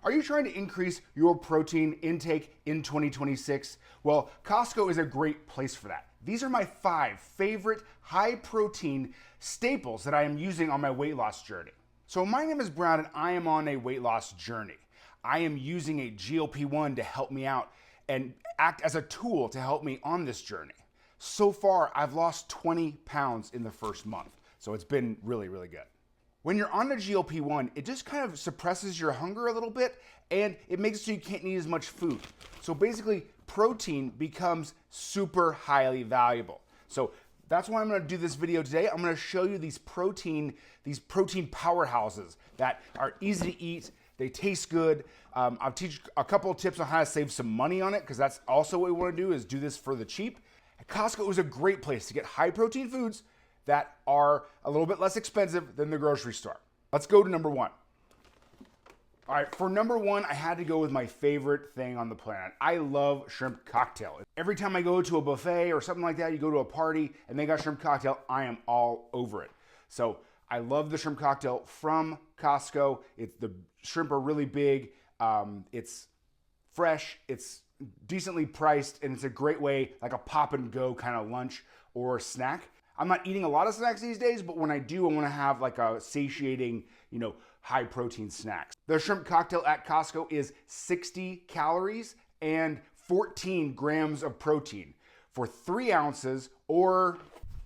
Are you trying to increase your protein intake in 2026? Well, Costco is a great place for that. These are my 5 favorite high protein staples that I am using on my weight loss journey. So my name is Brown and I am on a weight loss journey. I am using a GLP-1 to help me out and act as a tool to help me on this journey. So far, I've lost 20 pounds in the first month. So it's been really, really good. When you're on a GLP-1, it just kind of suppresses your hunger a little bit and it makes it so you can't eat as much food. So basically, protein becomes super highly valuable. So that's why I'm gonna do this video today. I'm gonna show you these protein powerhouses that are easy to eat, they taste good. I'll teach a couple of tips on how to save some money on it, because that's also what we wanna do, is do this for the cheap. Costco is a great place to get high protein foods that are a little bit less expensive than the grocery store. Let's go to number 1. All right, for number 1, I had to go with my favorite thing on the planet. I love shrimp cocktail. Every time I go to a buffet or something like that, you go to a party and they got shrimp cocktail, I am all over it. So I love the shrimp cocktail from Costco. The shrimp are really big. It's fresh, it's decently priced, and it's a great way, like a pop and go kind of lunch or snack. I'm not eating a lot of snacks these days, but when I do, I want to have like a satiating, high protein snacks. The shrimp cocktail at Costco is 60 calories and 14 grams of protein for 3 ounces, or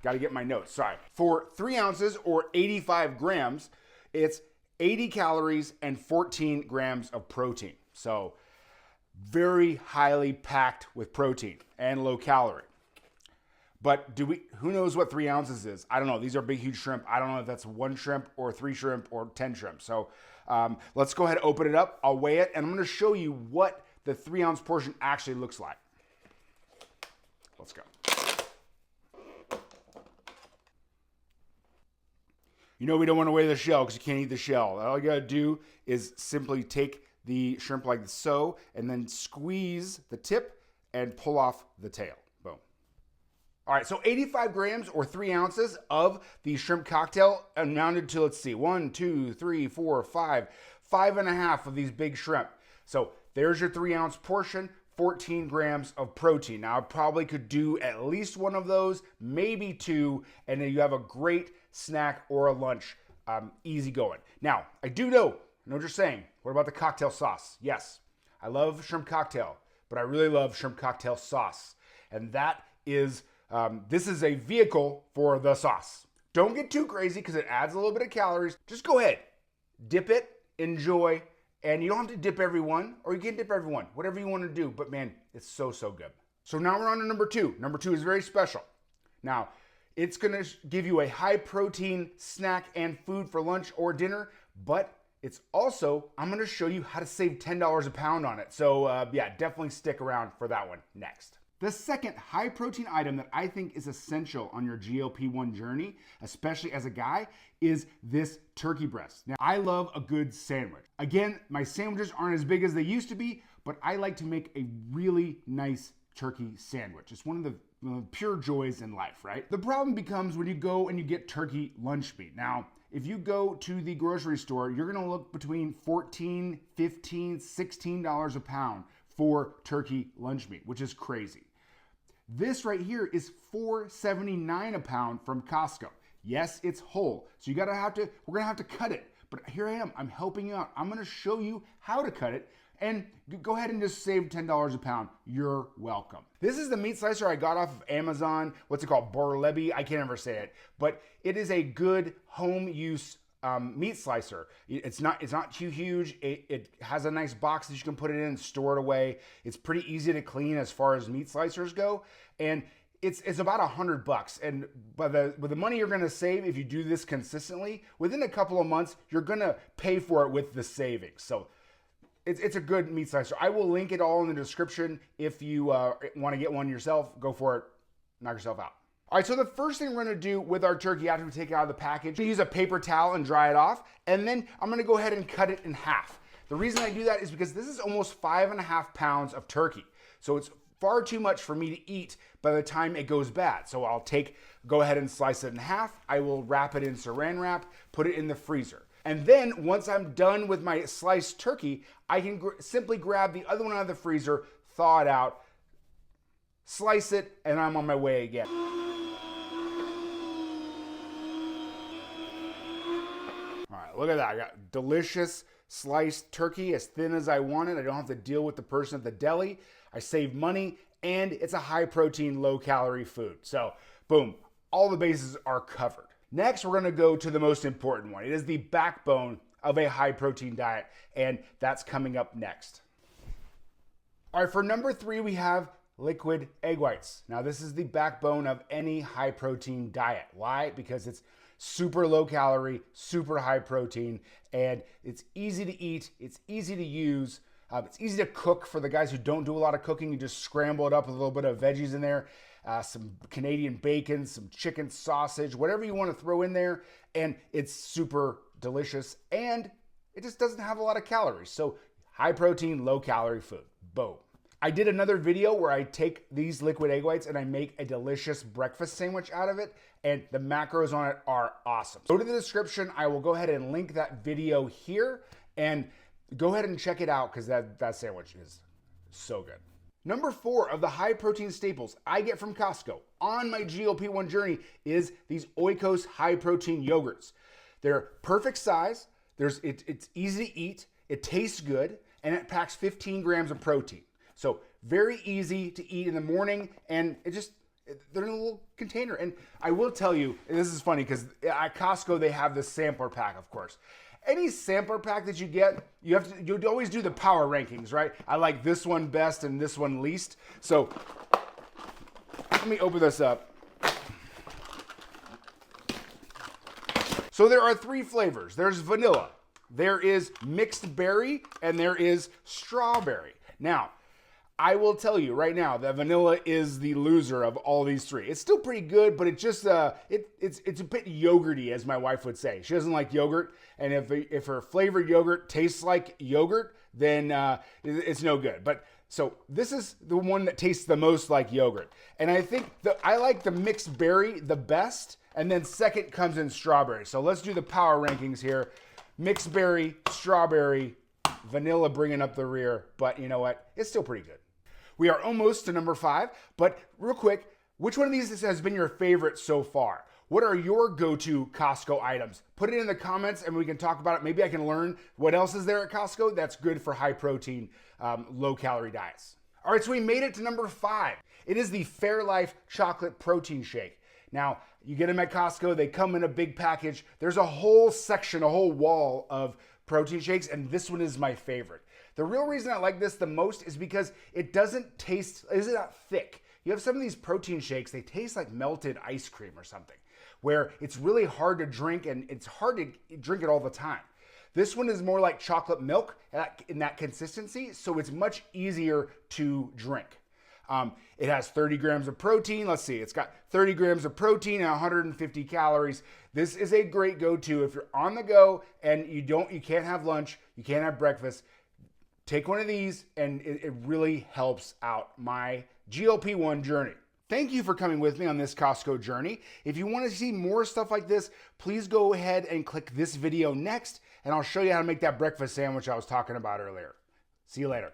got to get my notes, sorry. For 3 ounces or 85 grams, it's 80 calories and 14 grams of protein. So very highly packed with protein and low calorie. But who knows what 3 ounces is? I don't know. These are big, huge shrimp. I don't know if that's 1 shrimp or 3 shrimp or 10 shrimp. So let's go ahead and open it up. I'll weigh it, and I'm going to show you what the 3 ounce portion actually looks like. Let's go. We don't want to weigh the shell because you can't eat the shell. All you got to do is simply take the shrimp like so, and then squeeze the tip and pull off the tail. Boom. All right, so 85 grams or 3 ounces of the shrimp cocktail amounted to, let's see, 1, 2, 3, 4, 5, 5.5 of these big shrimp. So there's your 3 ounce portion, 14 grams of protein. Now I probably could do at least 1 of those, maybe 2, and then you have a great snack or a lunch, easy going. Now, I know what you're saying. What about the cocktail sauce? Yes, I love shrimp cocktail, but I really love shrimp cocktail sauce. And that is, this is a vehicle for the sauce. Don't get too crazy because it adds a little bit of calories. Just go ahead, dip it, enjoy, and you don't have to dip every one, or you can dip every one, whatever you want to do. But man, it's so, so good. So now we're on to number 2. Number 2 is very special. Now, it's gonna give you a high protein snack and food for lunch or dinner, but it's also, I'm gonna show you how to save $10 a pound on it. So yeah, definitely stick around for that one next. The second high protein item that I think is essential on your GLP-1 journey, especially as a guy, is this turkey breast. Now, I love a good sandwich. Again, my sandwiches aren't as big as they used to be, but I like to make a really nice turkey sandwich. It's one of the pure joys in life, right? The problem becomes when you go and you get turkey lunch meat. Now, if you go to the grocery store, you're gonna look between $14, $15, $16 a pound for turkey lunch meat, which is crazy. This right here is $4.79 a pound from Costco. Yes, it's whole, so we're gonna have to cut it. But here I am, I'm helping you out. I'm gonna show you how to cut it, and go ahead and just save $10 a pound. You're welcome. This is the meat slicer I got off of Amazon. What's it called? Borlebi? I can't ever say it, but it is a good home use meat slicer. It's not too huge. It has a nice box that you can put it in and store it away. It's pretty easy to clean as far as meat slicers go, and it's about $100. And with the money you're gonna save if you do this consistently, within a couple of months, you're gonna pay for it with the savings. So it's a good meat slicer. I will link it all in the description. If you want to get one yourself, go for it. Knock yourself out. All right, so the first thing we're gonna do with our turkey after we take it out of the package, use a paper towel and dry it off, and then I'm gonna go ahead and cut it in half. The reason I do that is because this is almost 5.5 pounds of turkey. So it's far too much for me to eat by the time it goes bad. So I'll go ahead and slice it in half. I will wrap it in saran wrap, put it in the freezer. And then once I'm done with my sliced turkey, I can simply grab the other one out of the freezer, thaw it out, slice it, and I'm on my way again. All right, look at that. I got delicious sliced turkey, as thin as I want it. I don't have to deal with the person at the deli. I save money, and it's a high protein, low calorie food. So boom, all the bases are covered. Next, we're gonna go to the most important one. It is the backbone of a high protein diet, and that's coming up next. All right, for number 3, we have liquid egg whites. Now, this is the backbone of any high protein diet. Why? Because it's super low calorie, super high protein, and it's easy to eat, it's easy to use, it's easy to cook for the guys who don't do a lot of cooking. You just scramble it up with a little bit of veggies in there, some Canadian bacon, some chicken sausage, whatever you want to throw in there, and it's super delicious, and it just doesn't have a lot of calories. So high protein, low calorie food. Boom. I did another video where I take these liquid egg whites and I make a delicious breakfast sandwich out of it, and the macros on it are awesome. Go to the description. I will go ahead and link that video here, and go ahead and check it out because that sandwich is so good. Number 4 of the high protein staples I get from Costco on my GLP-1 journey is these Oikos high protein yogurts. They're perfect size. It's easy to eat. It tastes good, and it packs 15 grams of protein. So very easy to eat in the morning, and they're in a little container. And I will tell you, and this is funny because at Costco they have the sampler pack, of course. Any sampler pack that you get, you always do the power rankings, right? I like this one best and this one least. So let me open this up. So there are 3 flavors. There's vanilla, there is mixed berry, and there is strawberry. Now, I will tell you right now that vanilla is the loser of all these 3. It's still pretty good, but it's just it's a bit yogurty, as my wife would say. She doesn't like yogurt, and if her flavored yogurt tastes like yogurt, then it's no good. But so this is the one that tastes the most like yogurt, and I think I like the mixed berry the best, and then second comes in strawberry. So let's do the power rankings here: mixed berry, strawberry, vanilla bringing up the rear. But you know what? It's still pretty good. We are almost to number 5, but real quick, which one of these has been your favorite so far? What are your go-to Costco items? Put it in the comments and we can talk about it. Maybe I can learn what else is there at Costco that's good for high protein, low calorie diets. All right, so we made it to number 5. It is the Fairlife chocolate protein shake. Now, you get them at Costco, they come in a big package. There's a whole section, a whole wall of protein shakes, and this one is my favorite. The real reason I like this the most is because it doesn't taste, it's not thick. You have some of these protein shakes, they taste like melted ice cream or something, where it's really hard to drink and it's hard to drink it all the time. This one is more like chocolate milk in that consistency, so it's much easier to drink. It has 30 grams of protein. Let's see, it's got 30 grams of protein and 150 calories. This is a great go-to if you're on the go and you can't have lunch, you can't have breakfast. Take one of these and it really helps out my GLP-1 journey. Thank you for coming with me on this Costco journey. If you want to see more stuff like this, please go ahead and click this video next, and I'll show you how to make that breakfast sandwich I was talking about earlier. See you later.